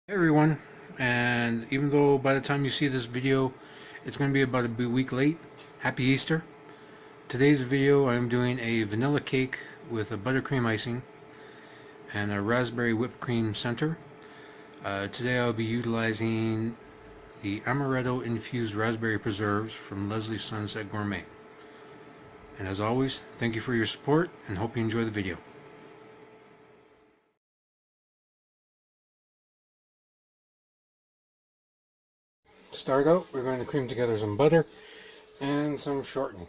Hey everyone, and even though by the time you see this video it's going to be about a week late, happy Easter. Today's video I'm doing a vanilla cake with a buttercream icing and a raspberry whipped cream center. Today I'll be utilizing the Amaretto Infused Raspberry Preserves from Leslie's Sons at Gourmet. And as always, thank you for your support and hope you enjoy the video. To start out, we're going to cream together some butter and some shortening.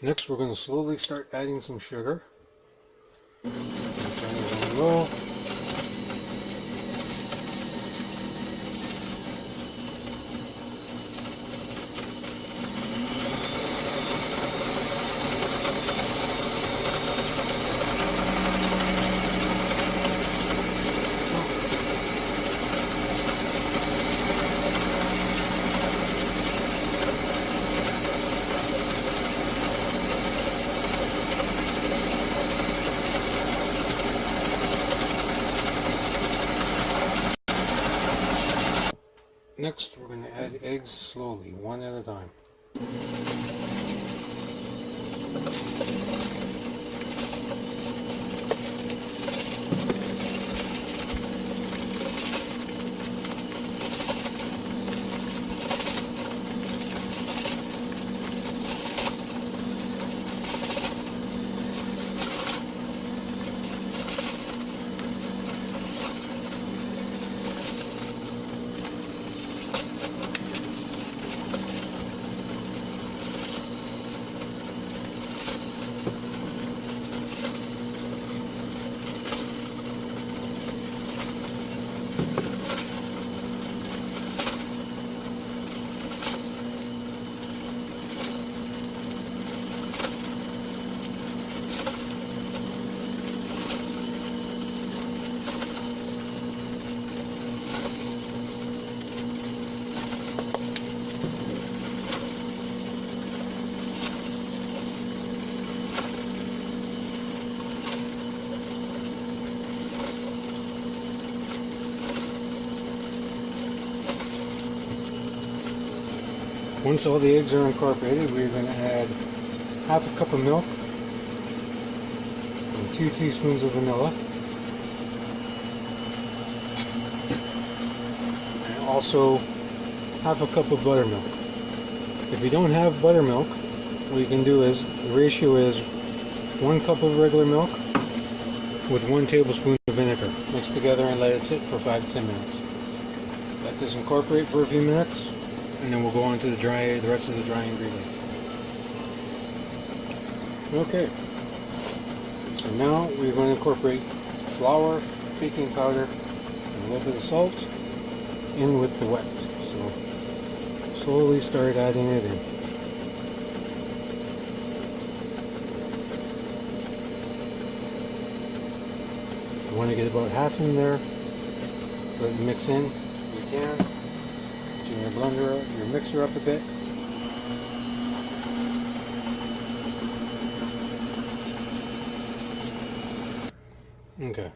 Next, we're going to slowly start adding some sugar. Turn it on low. Next, we're going to add eggs slowly, one at a time. Once all the eggs are incorporated, we're going to add half a cup of milk and 2 teaspoons of vanilla, and also half a cup of buttermilk. If you don't have buttermilk, what you can do is, the ratio is 1 cup of regular milk with 1 tablespoon of vinegar. Mix together and let it sit for 5 to 10 minutes. Let this incorporate for a few minutes, and then we'll go on to the rest of the dry ingredients. Okay, so now we're going to incorporate flour, baking powder, and a little bit of salt in with the wet. So slowly start adding it in. You want to get about half in there, let it mix in if you can. Turn your blender, your mixer up a bit. Okay.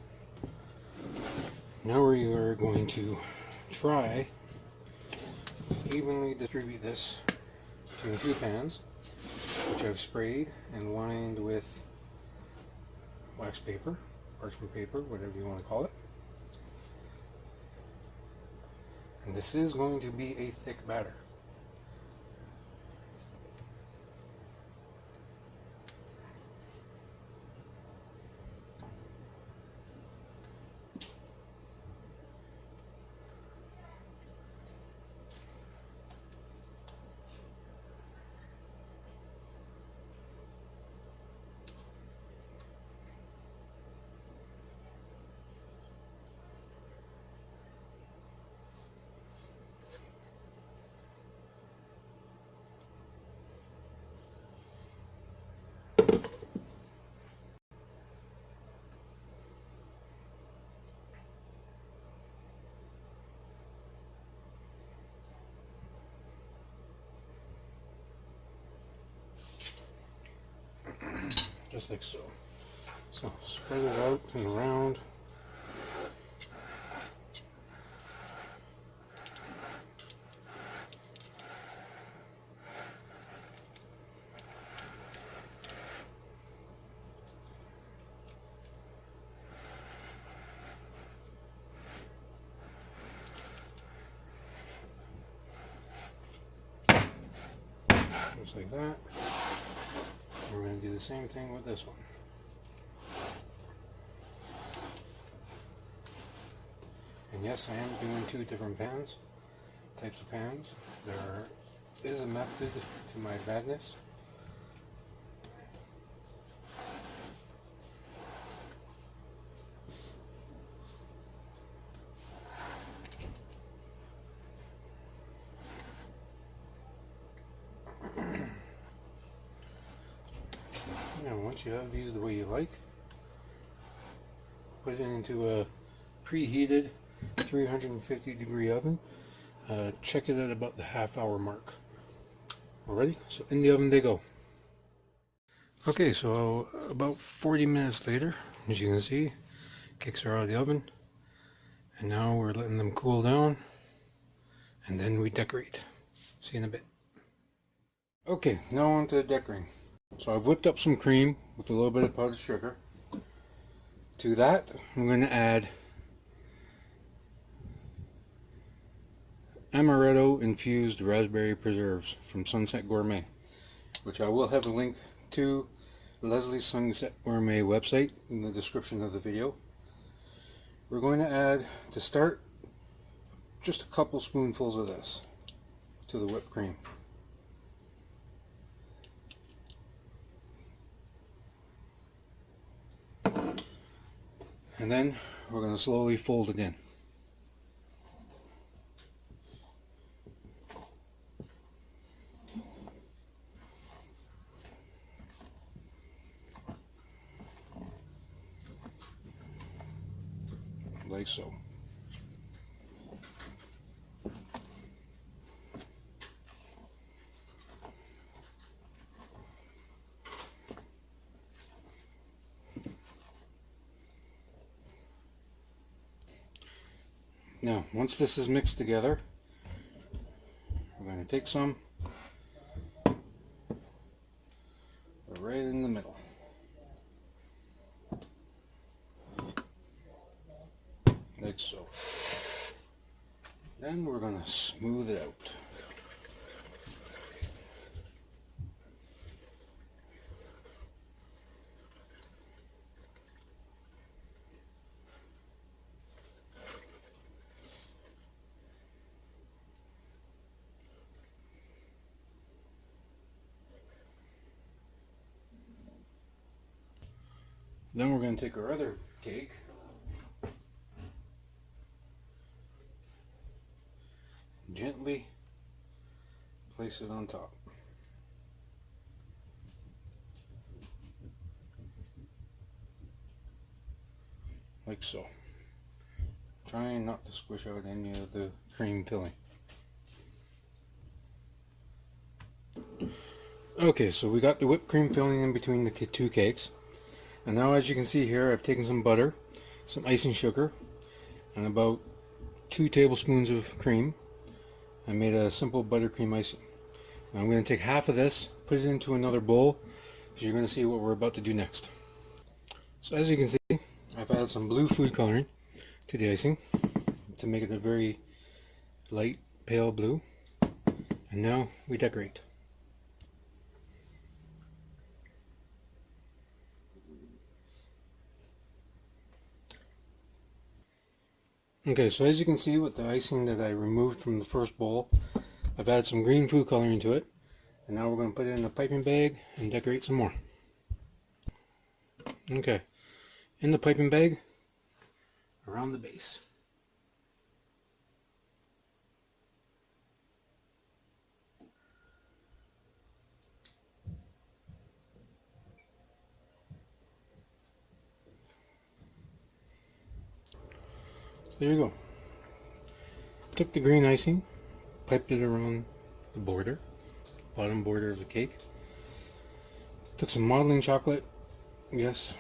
Now we are going to try evenly distribute this between 2 pans, which I've sprayed and lined with wax paper, parchment paper, whatever you want to call it. And this is going to be a thick batter. just like so. So spread it out and around. Just like that. We're going to do the same thing with this one. And yes, I am doing two different types of pans. There is a method to my madness. Now, once you have these the way you like, put it into a preheated 350-degree oven. Check it at about the half-hour mark. Alrighty, so in the oven they go. Okay, so about 40 minutes later, as you can see, cakes are out of the oven, and now we're letting them cool down, and then we decorate. See you in a bit. Okay, now on to the decorating. So I've whipped up some cream with a little bit of powdered sugar. To that, I'm going to add Amaretto Infused Raspberry Preserves from Sunset Gourmet, which I will have a link to Leslie's Sunset Gourmet website in the description of the video. We're going to add, to start, just a couple spoonfuls of this to the whipped cream. And then we're going to slowly fold it in. Like so. Now, once this is mixed together, we're going to take some right in the middle. Like so. Then we're going to smooth it out. Then we're going to take our other cake, gently place it on top. Like so. Trying not to squish out any of the cream filling. Okay, so we got the whipped cream filling in between the two cakes. And now, as you can see here, I've taken some butter, some icing sugar, and about 2 tablespoons of cream. I made a simple buttercream icing. Now I'm going to take half of this, put it into another bowl, so you're going to see what we're about to do next. So as you can see, I've added some blue food coloring to the icing to make it a very light, pale blue. And now we decorate. Okay, so as you can see with the icing that I removed from the first bowl, I've added some green food coloring to it, and now we're going to put it in a piping bag and decorate some more. Okay, in the piping bag, around the base. There you go. Took the green icing, piped it around the border, bottom border of the cake. Took some modeling chocolate, Yes,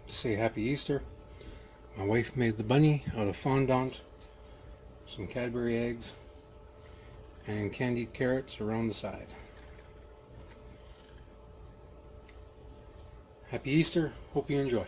to say Happy Easter. My wife made the bunny out of fondant, some Cadbury eggs, and candied carrots around the side. Happy Easter. Hope you enjoy.